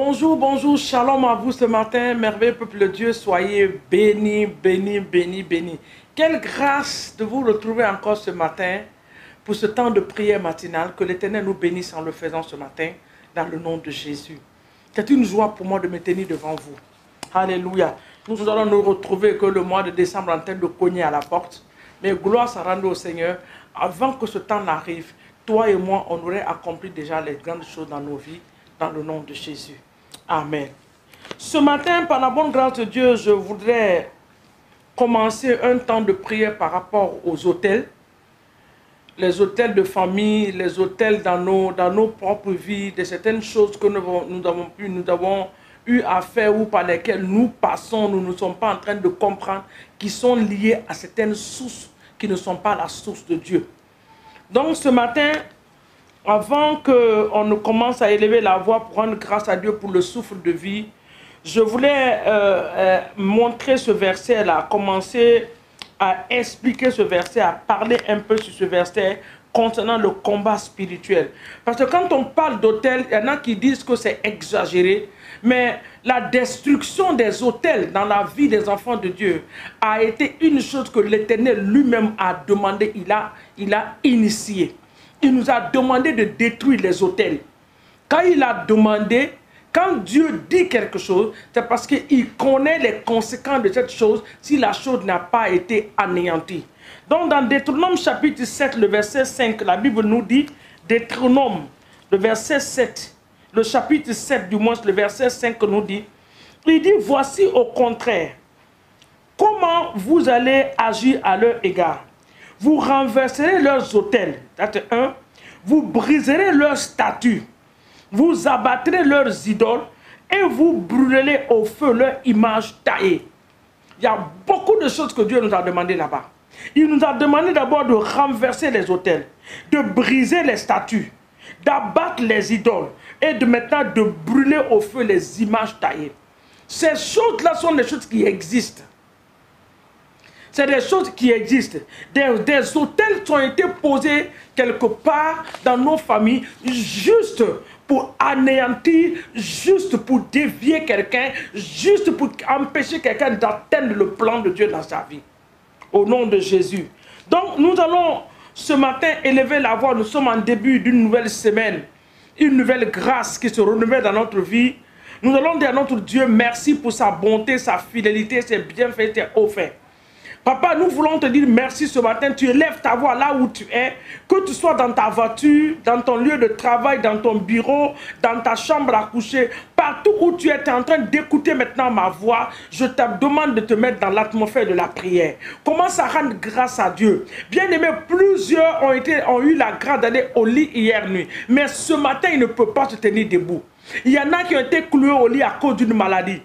Bonjour, bonjour, shalom à vous ce matin, merveilleux peuple de Dieu, soyez bénis, bénis, bénis, bénis. Quelle grâce de vous retrouver encore ce matin pour ce temps de prière matinale, que l'Éternel nous bénisse en le faisant ce matin, dans le nom de Jésus. C'est une joie pour moi de me tenir devant vous. Alléluia. Nous allons nous retrouver que le mois de décembre en train de cogner à la porte, mais gloire s'en rende au Seigneur, avant que ce temps n'arrive, toi et moi, on aurait accompli déjà les grandes choses dans nos vies, dans le nom de Jésus. Amen. Ce matin, par la bonne grâce de Dieu, je voudrais commencer un temps de prière par rapport aux autels. Les autels de famille, les autels dans nos propres vies, de certaines choses que nous avons eu à faire ou par lesquelles nous passons, nous ne sommes pas en train de comprendre, qui sont liées à certaines sources qui ne sont pas la source de Dieu. Donc ce matin, avant qu'on ne commence à élever la voix pour rendre grâce à Dieu pour le souffle de vie, je voulais montrer ce verset-là, commencer à expliquer ce verset, à parler un peu sur ce verset concernant le combat spirituel. Parce que quand on parle d'autel, il y en a qui disent que c'est exagéré, mais la destruction des autels dans la vie des enfants de Dieu a été une chose que l'Éternel lui-même a demandé, il a initié. Il nous a demandé de détruire les autels. Quand il a demandé, quand Dieu dit quelque chose, c'est parce qu'il connaît les conséquences de cette chose si la chose n'a pas été anéantie. Donc dans Deutéronome chapitre 7, le verset 5, la Bible nous dit, Deutéronome, le verset 7, le chapitre 7 du moins, le verset 5 nous dit, il dit, voici au contraire, comment vous allez agir à leur égard. Vous renverserez leurs autels, c'est un. Vous briserez leurs statues, vous abattrez leurs idoles et vous brûlerez au feu leurs images taillées. Il y a beaucoup de choses que Dieu nous a demandé là-bas. Il nous a demandé d'abord de renverser les autels, de briser les statues, d'abattre les idoles et maintenant de brûler au feu les images taillées. Ces choses-là sont des choses qui existent. C'est des choses qui existent. Des autels qui ont été posés quelque part dans nos familles, juste pour anéantir, juste pour dévier quelqu'un, juste pour empêcher quelqu'un d'atteindre le plan de Dieu dans sa vie. Au nom de Jésus. Donc nous allons ce matin élever la voix. Nous sommes en début d'une nouvelle semaine. Une nouvelle grâce qui se renouvelle dans notre vie. Nous allons dire à notre Dieu merci pour sa bonté, sa fidélité, ses bienfaits, ses hauts faits. Papa, nous voulons te dire merci ce matin. Tu élèves ta voix là où tu es. Que tu sois dans ta voiture, dans ton lieu de travail, dans ton bureau, dans ta chambre à coucher. Partout où tu es en train d'écouter maintenant ma voix, je te demande de te mettre dans l'atmosphère de la prière. Commence à rendre grâce à Dieu. Bien-aimés, plusieurs ont eu la grâce d'aller au lit hier nuit. Mais ce matin, ils ne peuvent pas se tenir debout. Il y en a qui ont été cloués au lit à cause d'une maladie.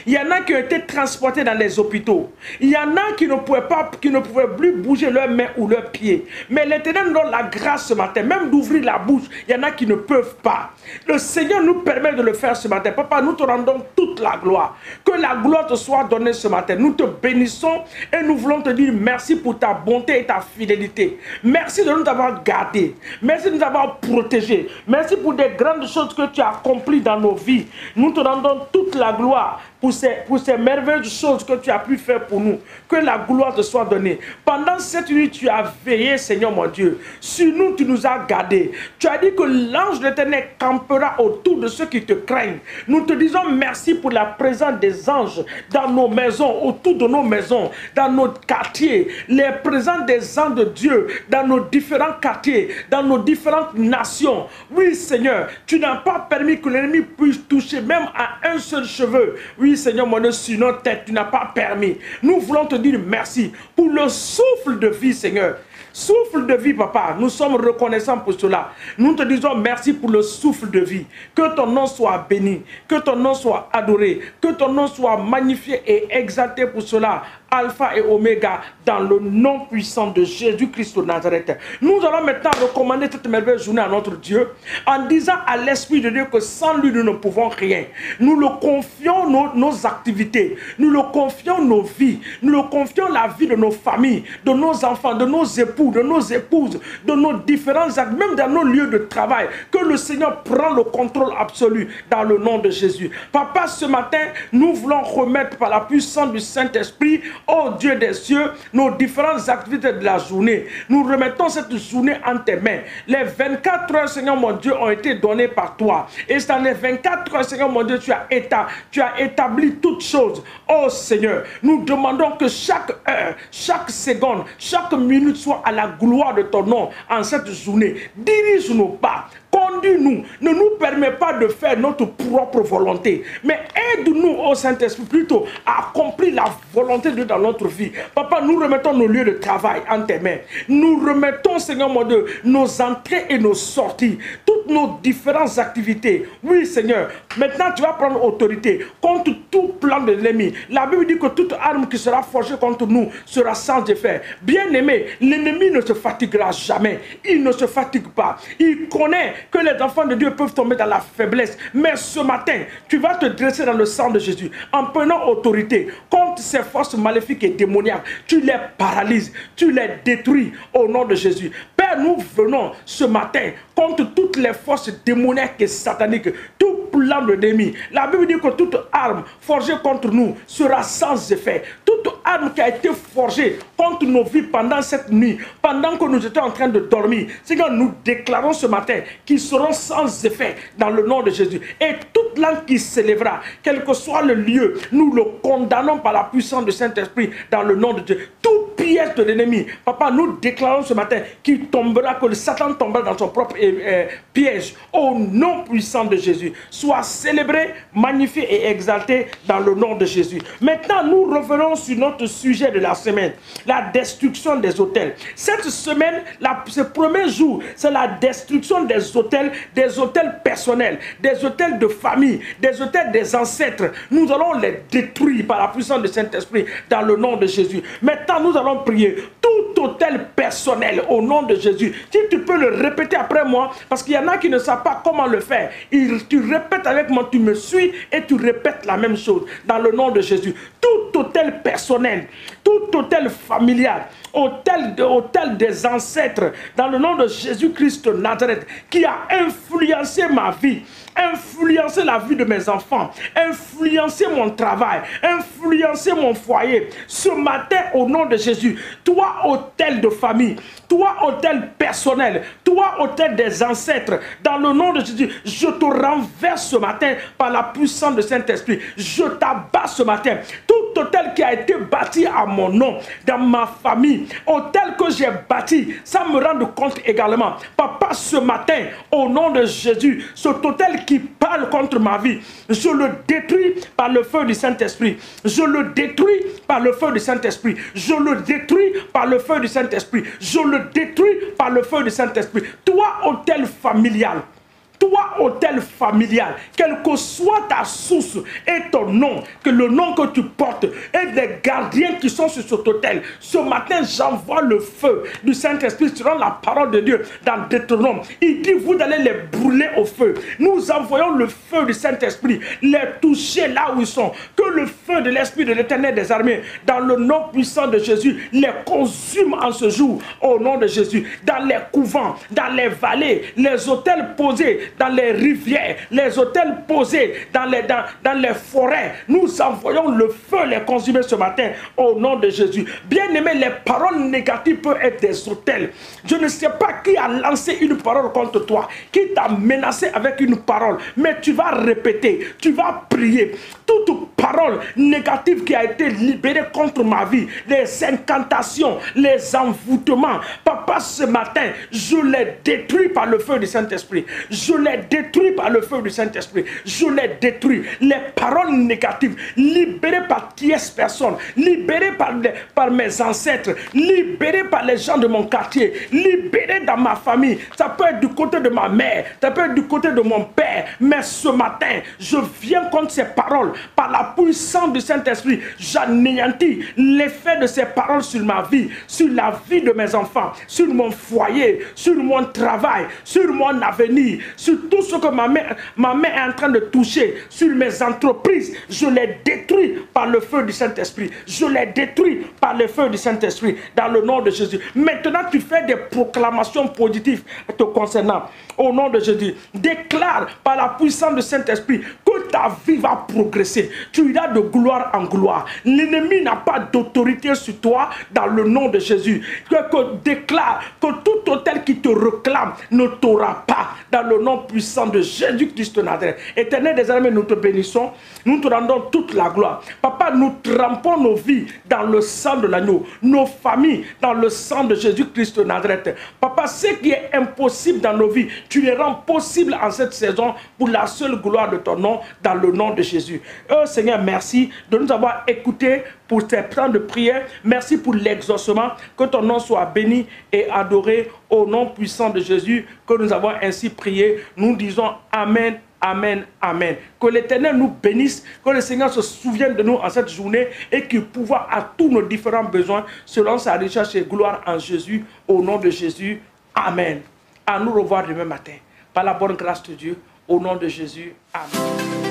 Il y en a qui ont été transportés dans les hôpitaux. Il y en a qui ne pouvaient plus bouger leurs mains ou leurs pieds. Mais l'Éternel nous donne la grâce ce matin, même d'ouvrir la bouche. Il y en a qui ne peuvent pas. Le Seigneur nous permet de le faire ce matin. Papa, nous te rendons toute la gloire. Que la gloire te soit donnée ce matin. Nous te bénissons et nous voulons te dire merci pour ta bonté et ta fidélité. Merci de nous avoir gardés. Merci de nous avoir protégés. Merci pour des grandes choses que tu as accomplies dans nos vies. Nous te rendons toute la gloire pour ces merveilleuses choses que tu as pu faire pour nous. Que la gloire te soit donnée. Pendant cette nuit, tu as veillé, Seigneur mon Dieu. Sur nous, tu nous as gardés. Tu as dit que l'ange de l'Éternel campera autour de ceux qui te craignent. Nous te disons merci pour la présence des anges dans nos maisons, autour de nos maisons, dans nos quartiers. Les présences des anges de Dieu dans nos différents quartiers, dans nos différentes nations. Oui, Seigneur, tu n'as pas permis que l'ennemi puisse toucher même à un seul cheveu. Oui, Seigneur, mon Dieu, sur notre tête, tu n'as pas permis. Nous voulons te dire merci pour le souffle de vie, Seigneur. Souffle de vie, papa, nous sommes reconnaissants pour cela. Nous te disons merci pour le souffle de vie. Que ton nom soit béni, que ton nom soit adoré, que ton nom soit magnifié et exalté pour cela. Alpha et Oméga, dans le nom puissant de Jésus-Christ de Nazareth. Nous allons maintenant recommander cette merveilleuse journée à notre Dieu en disant à l'Esprit de Dieu que sans lui nous ne pouvons rien. Nous le confions nos activités, nous le confions nos vies, nous le confions la vie de nos familles, de nos enfants, de nos époux, de nos épouses, de nos différents actes, même dans nos lieux de travail. Que le Seigneur prend le contrôle absolu dans le nom de Jésus. Papa, ce matin, nous voulons remettre par la puissance du Saint-Esprit, ô Dieu des cieux, nos différentes activités de la journée. Nous remettons cette journée en tes mains. Les 24 heures, Seigneur mon Dieu, ont été données par toi. Et dans les 24 heures, Seigneur mon Dieu, tu as établi toutes choses. Ô Seigneur, nous demandons que chaque heure, chaque seconde, chaque minute soit à la gloire de ton nom en cette journée. Dirige nos pas. Conduis-nous, ne nous permets pas de faire notre propre volonté, mais aide-nous au Saint-Esprit plutôt à accomplir la volonté de Dieu dans notre vie. Papa, nous remettons nos lieux de travail en tes mains. Nous remettons, Seigneur mon Dieu, nos entrées et nos sorties, toutes nos différentes activités. Oui, Seigneur, maintenant tu vas prendre autorité contre tout plan de l'ennemi. La Bible dit que toute arme qui sera forgée contre nous sera sans effet. Bien-aimé, l'ennemi ne se fatiguera jamais. Il ne se fatigue pas. Il connaît que les enfants de Dieu peuvent tomber dans la faiblesse. Mais ce matin, tu vas te dresser dans le sang de Jésus en prenant autorité contre ces forces maléfiques et démoniaques. Tu les paralyses, tu les détruis au nom de Jésus. Père, nous venons ce matin contre toutes les forces démoniaques et sataniques, tout plan de l'ennemi. La Bible dit que toute arme forgée contre nous sera sans effet. Toute arme qui a été forgée contre nos vies pendant cette nuit, pendant que nous étions en train de dormir, Seigneur, nous déclarons ce matin qu'ils seront sans effet dans le nom de Jésus. Et toute langue qui s'élèvera, quel que soit le lieu, nous le condamnons par la puissance du Saint-Esprit dans le nom de Dieu. Tout piège de l'ennemi, Papa, nous déclarons ce matin qu'il tombera, que le Satan tombera dans son propre piège. Au nom puissant de Jésus, soit célébré, magnifié et exalté dans le nom de Jésus. Maintenant, nous revenons sur notre sujet de la semaine, la destruction des autels. Cette semaine, ce premier jour, c'est la destruction des autels personnels, des autels de famille, des autels des ancêtres. Nous allons les détruire par la puissance du Saint-Esprit dans le nom de Jésus. Maintenant, nous allons prier tout autel personnel au nom de Jésus. Si tu peux le répéter après moi, parce qu'il y en a qui ne savent pas comment le faire. Tu répètes avec moi, tu me suis et tu répètes la même chose dans le nom de Jésus. Tout autel personnel, tout autel familial, autel des ancêtres, dans le nom de Jésus-Christ de Nazareth, qui a influencé ma vie, influencé la vie de mes enfants, influencé mon travail, influencé mon foyer. Ce matin, au nom de Jésus, toi, autel de famille, toi, autel personnel, toi, autel des ancêtres, dans le nom de Jésus, je te renverse ce matin par la puissance du Saint-Esprit. Je t'abats ce matin. Tout autel qui a été bâti à mon nom, dans ma famille, autel que j'ai bâti, ça me rend compte également. Papa, ce matin, au nom de Jésus, cet autel qui parle contre ma vie, je le détruis par le feu du Saint-Esprit. Je le détruis par le feu du Saint-Esprit. Je le détruis par le feu du Saint-Esprit. Je le détruis par le feu du Saint-Esprit. Toi, autel familial, toi, autel familial, quelle que soit ta source et ton nom, que le nom que tu portes et des gardiens qui sont sur cet autel, ce matin, j'envoie le feu du Saint-Esprit selon la parole de Dieu dans Deutéronome. Il dit, vous allez les brûler au feu. Nous envoyons le feu du Saint-Esprit, les toucher là où ils sont. Que le feu de l'Esprit de l'Éternel des armées, dans le nom puissant de Jésus, les consume en ce jour, au nom de Jésus. Dans les couvents, dans les vallées, les autels posés, dans les rivières, les autels posés dans les forêts, nous envoyons le feu les consumer ce matin au nom de Jésus. Bien-aimé, les paroles négatives peuvent être des autels. Je ne sais pas qui a lancé une parole contre toi, qui t'a menacé avec une parole, mais tu vas répéter, tu vas prier. Toute parole négative qui a été libérée contre ma vie, les incantations, les envoûtements, Papa, Papa, ce matin, je les détruis par le feu du Saint-Esprit. Je les détruis par le feu du Saint-Esprit. Je les détruis. Les paroles négatives, libérées par qui est personne, libérées par mes ancêtres, libérées par les gens de mon quartier, libérées dans ma famille. Ça peut être du côté de ma mère, ça peut être du côté de mon père. Mais ce matin, je viens contre ces paroles. Par la puissance du Saint-Esprit, j'anéantis l'effet de ces paroles sur ma vie, sur la vie de mes enfants, sur mon foyer, sur mon travail, sur mon avenir, sur tout ce que ma main est en train de toucher, sur mes entreprises. Je les détruis par le feu du Saint-Esprit. Je les détruis par le feu du Saint-Esprit, dans le nom de Jésus. Maintenant, tu fais des proclamations positives te concernant. Au nom de Jésus, déclare par la puissance du Saint-Esprit que ta vie va progresser. Tu iras de gloire en gloire. L'ennemi n'a pas d'autorité sur toi dans le nom de Jésus. Déclare que tout autel qui te réclame ne t'aura pas dans le nom puissant de Jésus-Christ de Nazareth. Éternel des armées, nous te bénissons. Nous te rendons toute la gloire. Papa, nous trempons nos vies dans le sang de l'agneau. Nos familles dans le sang de Jésus-Christ de Nazareth. Papa, ce qui est impossible dans nos vies, tu les rends possibles en cette saison pour la seule gloire de ton nom, dans le nom de Jésus. Seigneur, merci de nous avoir écoutés pour ces temps de prière. Merci pour l'exaucement. Que ton nom soit béni et adoré au nom puissant de Jésus, que nous avons ainsi prié. Nous disons Amen. Amen, amen. Que l'Éternel nous bénisse, que le Seigneur se souvienne de nous en cette journée et qu'il pourvoie à tous nos différents besoins selon sa richesse et gloire en Jésus, au nom de Jésus. Amen. À nous revoir demain matin. Par la bonne grâce de Dieu, au nom de Jésus. Amen.